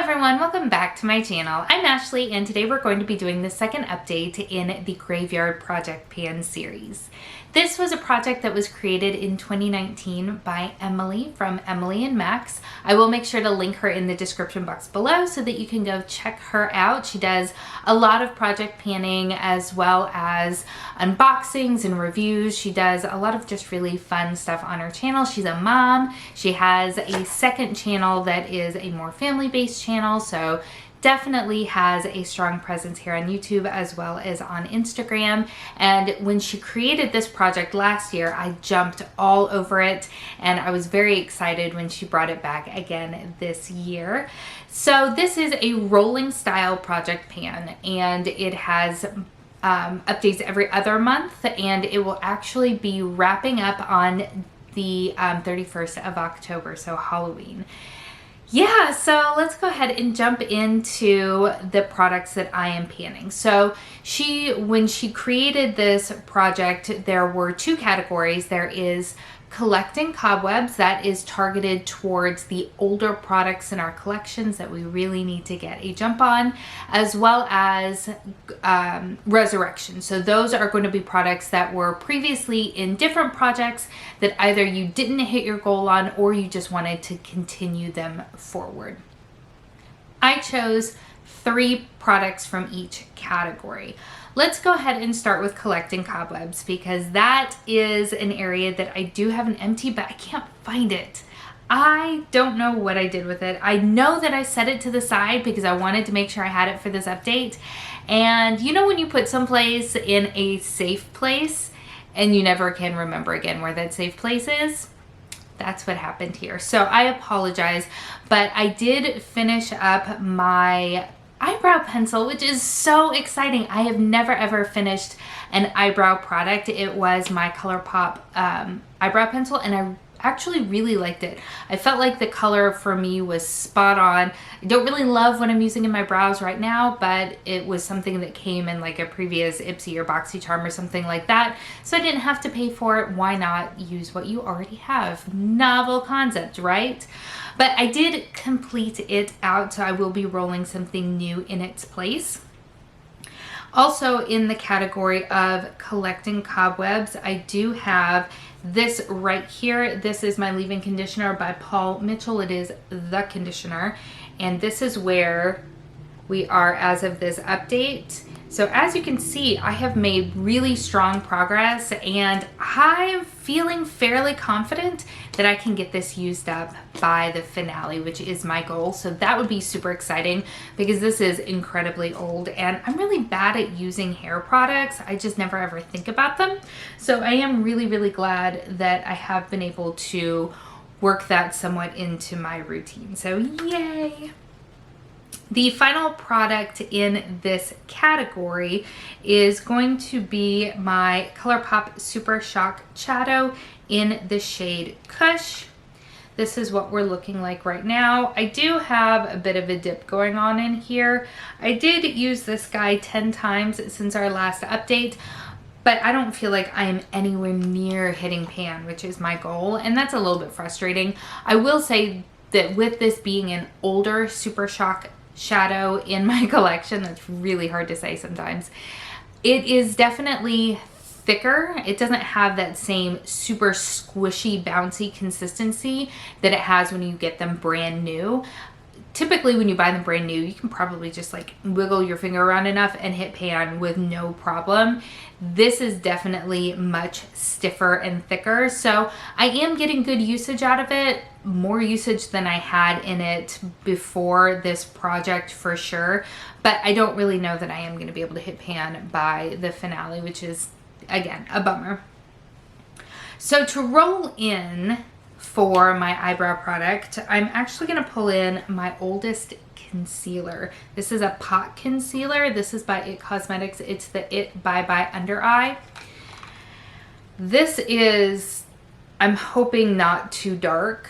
everyone, welcome back to my channel. I'm Ashley and today we're going to be doing the second update in the Graveyard Project Pan series. This was a project that was created in 2019 by Emily from Emily and Max. I will make sure to link her in the description box below so that you can go check her out. She does a lot of project panning as well as unboxings and reviews. She does a lot of just really fun stuff on her channel. She's a mom. She has a second channel that is a more family-based channel, so definitely has a strong presence here on YouTube as well as on Instagram. And when she created this project last year, I jumped all over it and I was very excited when she brought it back again this year. So this is a rolling style project pan and it has updates every other month, and it will actually be wrapping up on the 31st of October, so Halloween. Yeah, so let's go ahead and jump into the products that I am panning. So when she created this project, there were two categories. There is collecting cobwebs, that is targeted towards the older products in our collections that we really need to get a jump on, as well as resurrection. So those are going to be products that were previously in different projects that either you didn't hit your goal on or you just wanted to continue them forward. I chose 3 products from each category. Let's go ahead and start with collecting cobwebs because that is an area that I do have an empty, but I can't find it. I don't know what I did with it. I know that I set it to the side because I wanted to make sure I had it for this update. And you know when you put someplace in a safe place and you never can remember again where that safe place is? That's what happened here. So I apologize, but I did finish up my eyebrow pencil, which is so exciting. I have never ever finished an eyebrow product. It was my ColourPop eyebrow pencil and I actually really liked it. I felt like the color for me was spot on. I don't really love what I'm using in my brows right now, but it was something that came in like a previous Ipsy or BoxyCharm or something like that, so I didn't have to pay for it. Why not use what you already have? Novel concept, right? But I did complete it out, so I will be rolling something new in its place. Also in the category of collecting cobwebs, I do have this right here. This is my leave-in conditioner by Paul Mitchell. It is the conditioner, and this is where we are as of this update. So as you can see, I have made really strong progress and I'm feeling fairly confident that I can get this used up by the finale, which is my goal. So that would be super exciting because this is incredibly old and I'm really bad at using hair products. I just never ever think about them. So I am really, really glad that I have been able to work that somewhat into my routine. So yay! The final product in this category is going to be my ColourPop Super Shock Shadow in the shade Koosh. This is what we're looking like right now. I do have a bit of a dip going on in here. I did use this guy 10 times since our last update, but I don't feel like I am anywhere near hitting pan, which is my goal, and that's a little bit frustrating. I will say that with this being an older Super Shock Shadow in my collection, that's really hard to say sometimes, it is definitely thicker. It doesn't have that same super squishy, bouncy consistency that it has when you get them brand new. Typically when you buy them brand new, you can probably just like wiggle your finger around enough and hit pan with no problem. This is definitely much stiffer and thicker, so I am getting good usage out of it, more usage than I had in it before this project for sure, but I don't really know that I am going to be able to hit pan by the finale, which is again a bummer. So to roll in for my eyebrow product, I'm actually going to pull in my oldest concealer. This is a pot concealer. This is by It Cosmetics. It's the It Bye Bye Under Eye. This is, I'm hoping, not too dark.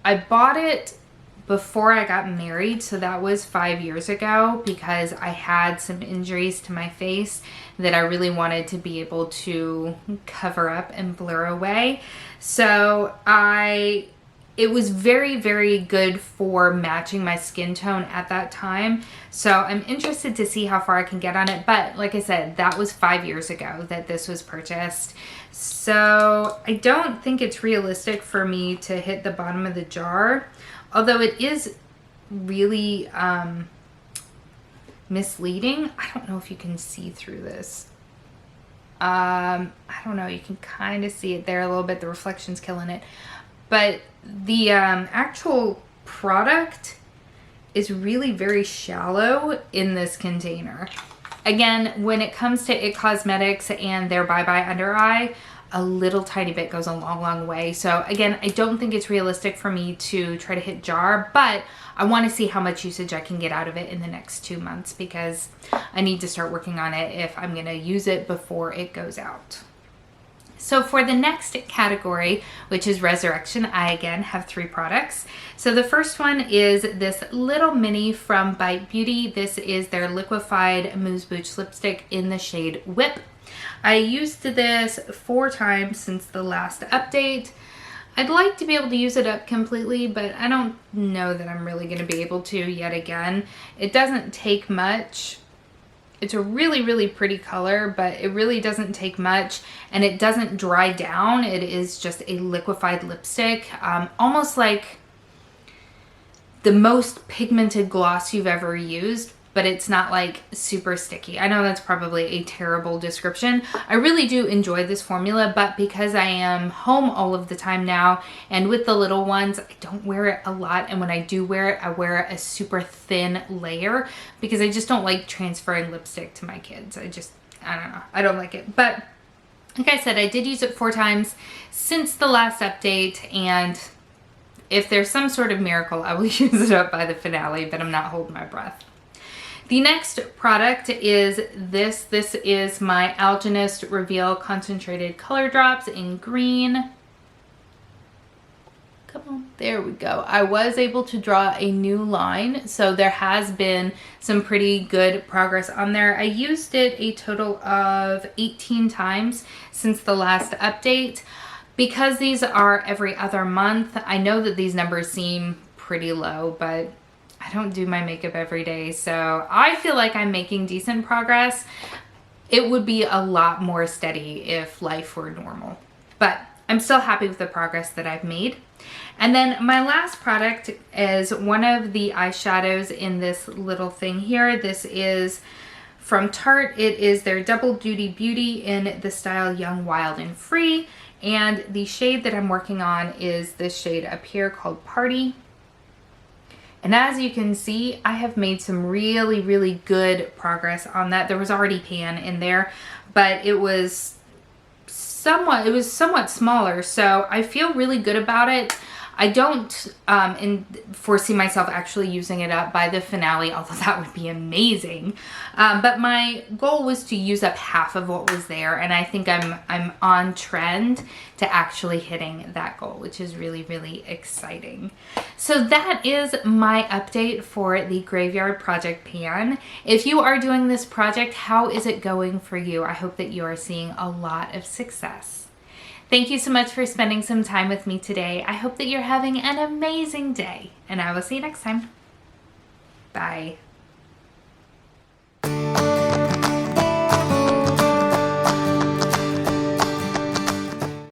I bought it before I got married, so that was 5 years ago, because I had some injuries to my face that I really wanted to be able to cover up and blur away. So I it was very, very good for matching my skin tone at that time. So I'm interested to see how far I can get on it. But like I said, that was 5 years ago that this was purchased. So I don't think it's realistic for me to hit the bottom of the jar. Although it is really misleading. I don't know if you can see through this. I don't know. You can kind of see it there a little bit. The reflection's killing it. But the actual product is really very shallow in this container. Again, when it comes to IT Cosmetics and their Bye Bye Under Eye, a little tiny bit goes a long, long way. So again, I don't think it's realistic for me to try to hit jar, but I want to see how much usage I can get out of it in the next 2 months because I need to start working on it if I'm going to use it before it goes out. So for the next category, which is Resurrection, I again have 3 products. So the first one is this little mini from Bite Beauty. This is their liquefied Amuse Bouche Lipstick in the shade Whip. I used this 4 times since the last update. I'd like to be able to use it up completely, but I don't know that I'm really going to be able to yet again. It doesn't take much. It's a really, really pretty color, but it really doesn't take much, and it doesn't dry down. It is just a liquefied lipstick, almost like the most pigmented gloss you've ever used, but it's not like super sticky. I know that's probably a terrible description. I really do enjoy this formula, but because I am home all of the time now and with the little ones, I don't wear it a lot. And when I do wear it, I wear a super thin layer because I just don't like transferring lipstick to my kids. I don't know. I don't like it. But like I said, I did use it 4 times since the last update, and if there's some sort of miracle, I will use it up by the finale, but I'm not holding my breath. The next product is this. This is my Algenist Reveal Concentrated Color Drops in green. Come on, there we go. I was able to draw a new line, so there has been some pretty good progress on there. I used it a total of 18 times since the last update. Because these are every other month, I know that these numbers seem pretty low, but I don't do my makeup every day, so I feel like I'm making decent progress. It would be a lot more steady if life were normal, but I'm still happy with the progress that I've made. And then my last product is one of the eyeshadows in this little thing here. This is from Tarte. It is their Double Duty Beauty in the style Young, Wild, and Free. And the shade that I'm working on is this shade up here called Party. And as you can see, I have made some really, really good progress on that. There was already pan in there, but it was somewhat smaller, so I feel really good about it. I don't foresee myself actually using it up by the finale, although that would be amazing. But my goal was to use up half of what was there, and I think I'm on trend to actually hitting that goal, which is really, really exciting. So that is my update for the Graveyard Project Pan. If you are doing this project, how is it going for you? I hope that you are seeing a lot of success. Thank you so much for spending some time with me today. I hope that you're having an amazing day, and I will see you next time. Bye.